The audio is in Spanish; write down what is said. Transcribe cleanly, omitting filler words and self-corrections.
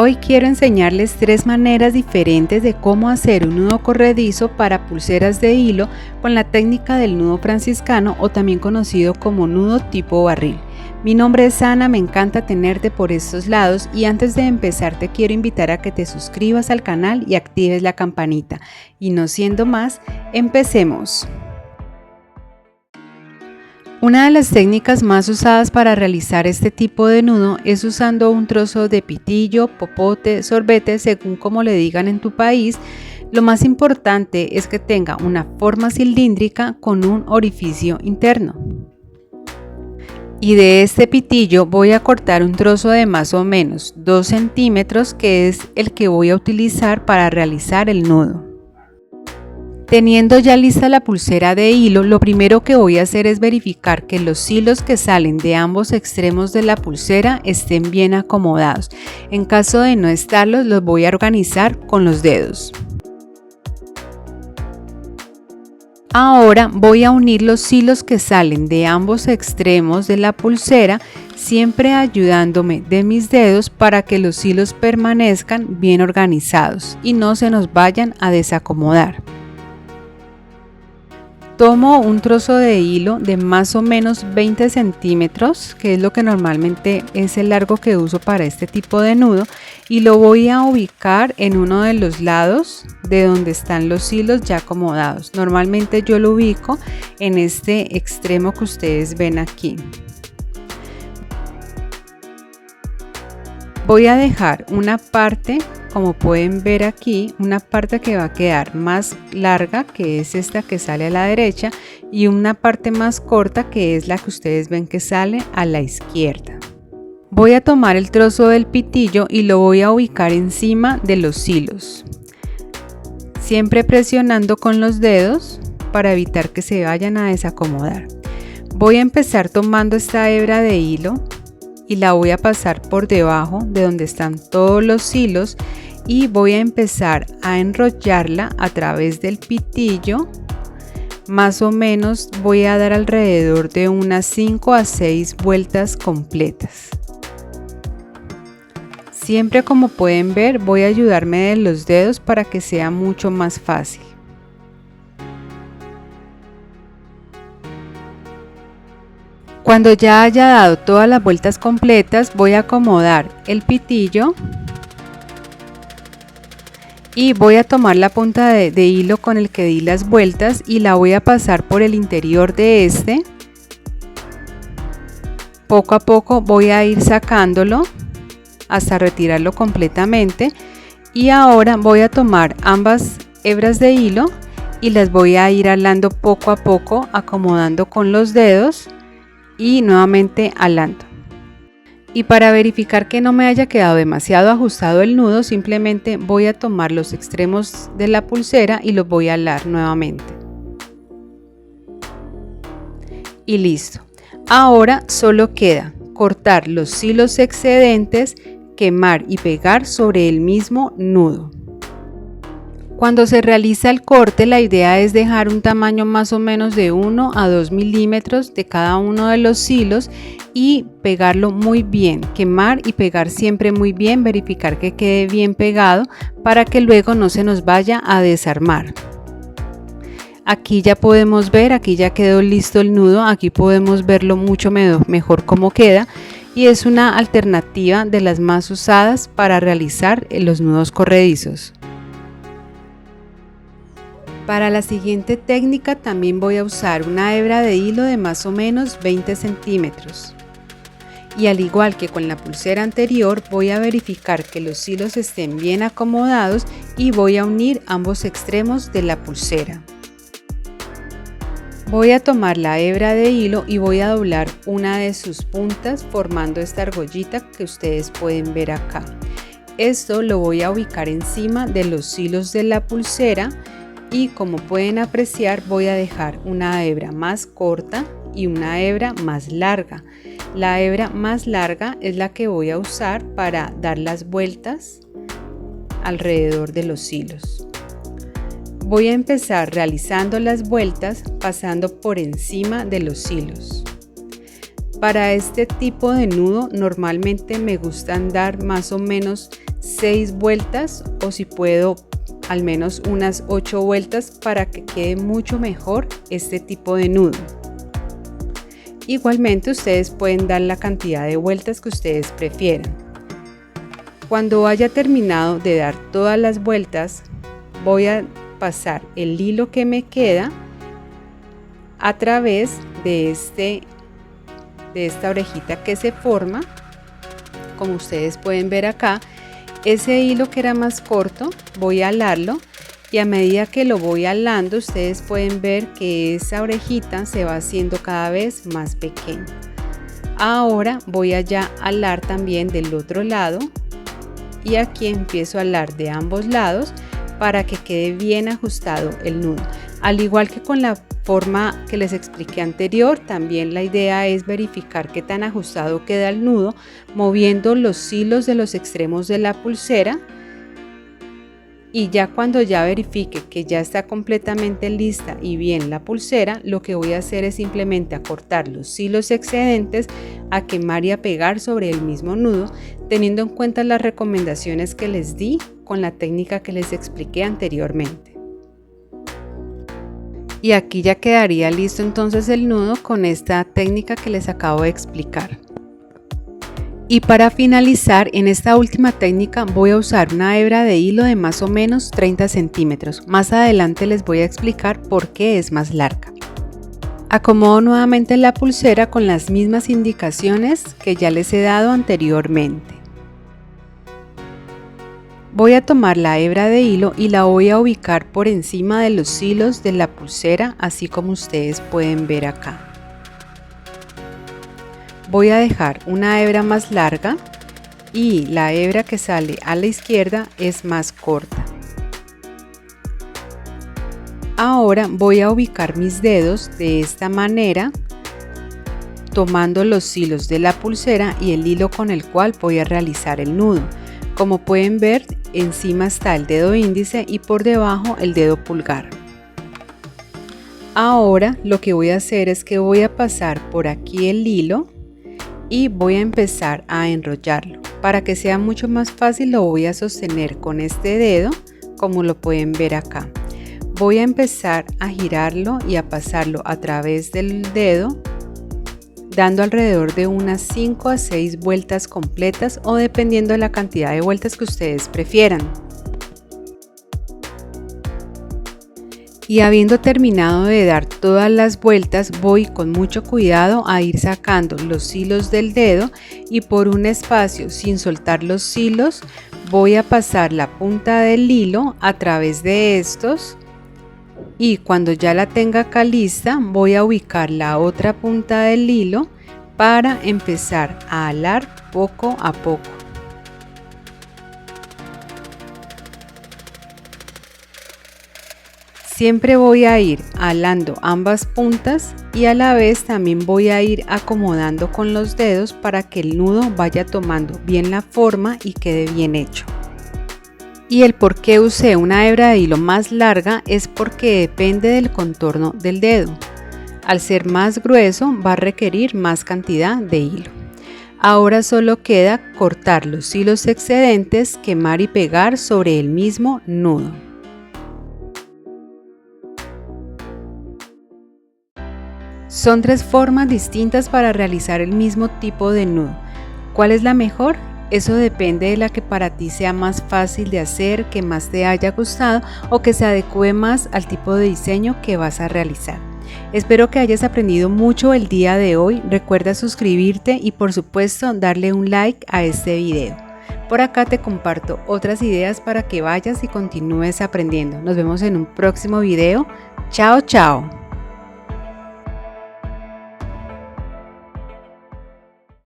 Hoy quiero enseñarles 3 maneras diferentes de cómo hacer un nudo corredizo para pulseras de hilo con la técnica del nudo franciscano o también conocido como nudo tipo barril. Mi nombre es Ana, me encanta tenerte por estos lados y antes de empezar te quiero invitar a que te suscribas al canal y actives la campanita. Y no siendo más, empecemos. Una de las técnicas más usadas para realizar este tipo de nudo es usando un trozo de pitillo, popote, sorbete, según como le digan en tu país. Lo más importante es que tenga una forma cilíndrica con un orificio interno. Y de este pitillo voy a cortar un trozo de más o menos 2 centímetros, que es el que voy a utilizar para realizar el nudo. Teniendo ya lista la pulsera de hilo, lo primero que voy a hacer es verificar que los hilos que salen de ambos extremos de la pulsera estén bien acomodados. En caso de no estarlos, los voy a organizar con los dedos. Ahora voy a unir los hilos que salen de ambos extremos de la pulsera, siempre ayudándome de mis dedos para que los hilos permanezcan bien organizados y no se nos vayan a desacomodar. Tomo un trozo de hilo de más o menos 20 centímetros, que es lo que normalmente es el largo que uso para este tipo de nudo, y lo voy a ubicar en uno de los lados de donde están los hilos ya acomodados. Normalmente yo lo ubico en este extremo que ustedes ven aquí. Voy a dejar una parte, como pueden ver aquí, una parte que va a quedar más larga, que es esta que sale a la derecha, y una parte más corta, que es la que ustedes ven que sale a la izquierda. Voy a tomar el trozo del pitillo y lo voy a ubicar encima de los hilos, siempre presionando con los dedos para evitar que se vayan a desacomodar. Voy a empezar tomando esta hebra de hilo y la voy a pasar por debajo de donde están todos los hilos y voy a empezar a enrollarla a través del pitillo. Más o menos voy a dar alrededor de unas 5 a 6 vueltas completas. Siempre, como pueden ver, voy a ayudarme de los dedos para que sea mucho más fácil. Cuando ya haya dado todas las vueltas completas, voy a acomodar el pitillo y voy a tomar la punta de hilo con el que di las vueltas y la voy a pasar por el interior de este. Poco a poco voy a ir sacándolo hasta retirarlo completamente, y ahora voy a tomar ambas hebras de hilo y las voy a ir alando poco a poco, acomodando con los dedos y nuevamente alando. Y para verificar que no me haya quedado demasiado ajustado el nudo, simplemente voy a tomar los extremos de la pulsera y los voy a alar nuevamente. Y listo. Ahora solo queda cortar los hilos excedentes, quemar y pegar sobre el mismo nudo. Cuando se realiza el corte, la idea es dejar un tamaño más o menos de 1 a 2 milímetros de cada uno de los hilos y pegarlo muy bien, quemar y pegar siempre muy bien, verificar que quede bien pegado para que luego no se nos vaya a desarmar. Aquí ya podemos ver, aquí ya quedó listo el nudo, aquí podemos verlo mucho mejor cómo queda, y es una alternativa de las más usadas para realizar los nudos corredizos. Para la siguiente técnica también voy a usar una hebra de hilo de más o menos 20 centímetros. Y al igual que con la pulsera anterior, voy a verificar que los hilos estén bien acomodados y voy a unir ambos extremos de la pulsera. Voy a tomar la hebra de hilo y voy a doblar una de sus puntas formando esta argollita que ustedes pueden ver acá. Esto lo voy a ubicar encima de los hilos de la pulsera. Y como pueden apreciar, voy a dejar una hebra más corta y una hebra más larga. La hebra más larga es la que voy a usar para dar las vueltas alrededor de los hilos. Voy a empezar realizando las vueltas pasando por encima de los hilos. Para este tipo de nudo normalmente me gustan dar más o menos 6 vueltas o si puedo al menos unas 8 vueltas para que quede mucho mejor este tipo de nudo. Igualmente ustedes pueden dar la cantidad de vueltas que ustedes prefieran. Cuando haya terminado de dar todas las vueltas, voy a pasar el hilo que me queda a través de esta orejita que se forma, como ustedes pueden ver acá. Ese hilo que era más corto voy a alarlo y a medida que lo voy alando ustedes pueden ver que esa orejita se va haciendo cada vez más pequeña. Ahora voy a ya alar también del otro lado y aquí empiezo a alar de ambos lados para que quede bien ajustado el nudo. Al igual que con la forma que les expliqué anterior, también la idea es verificar qué tan ajustado queda el nudo moviendo los hilos de los extremos de la pulsera, y ya cuando ya verifique que ya está completamente lista y bien la pulsera, lo que voy a hacer es simplemente acortar los hilos excedentes, a quemar y a pegar sobre el mismo nudo, teniendo en cuenta las recomendaciones que les di con la técnica que les expliqué anteriormente. Y aquí ya quedaría listo entonces el nudo con esta técnica que les acabo de explicar. Y para finalizar, en esta última técnica voy a usar una hebra de hilo de más o menos 30 centímetros. Más adelante les voy a explicar por qué es más larga. Acomodo nuevamente la pulsera con las mismas indicaciones que ya les he dado anteriormente. Voy a tomar la hebra de hilo y la voy a ubicar por encima de los hilos de la pulsera, así como ustedes pueden ver acá. Voy a dejar una hebra más larga y la hebra que sale a la izquierda es más corta. Ahora voy a ubicar mis dedos de esta manera, tomando los hilos de la pulsera y el hilo con el cual voy a realizar el nudo. Como pueden ver, encima está el dedo índice y por debajo el dedo pulgar. Ahora lo que voy a hacer es que voy a pasar por aquí el hilo y voy a empezar a enrollarlo. Para que sea mucho más fácil lo voy a sostener con este dedo, como lo pueden ver acá. Voy a empezar a girarlo y a pasarlo a través del dedo, dando alrededor de unas 5 a 6 vueltas completas o dependiendo de la cantidad de vueltas que ustedes prefieran. Y habiendo terminado de dar todas las vueltas, voy con mucho cuidado a ir sacando los hilos del dedo y por un espacio sin soltar los hilos voy a pasar la punta del hilo a través de estos, y cuando ya la tenga acá lista voy a ubicar la otra punta del hilo para empezar a alar poco a poco. Siempre voy a ir alando ambas puntas y a la vez también voy a ir acomodando con los dedos para que el nudo vaya tomando bien la forma y quede bien hecho. Y el por qué usé una hebra de hilo más larga es porque depende del contorno del dedo. Al ser más grueso va a requerir más cantidad de hilo. Ahora solo queda cortar los hilos excedentes, quemar y pegar sobre el mismo nudo. Son 3 formas distintas para realizar el mismo tipo de nudo. ¿Cuál es la mejor? Eso depende de la que para ti sea más fácil de hacer, que más te haya gustado o que se adecue más al tipo de diseño que vas a realizar. Espero que hayas aprendido mucho el día de hoy. Recuerda suscribirte y por supuesto darle un like a este video. Por acá te comparto otras ideas para que vayas y continúes aprendiendo. Nos vemos en un próximo video. Chao, chao.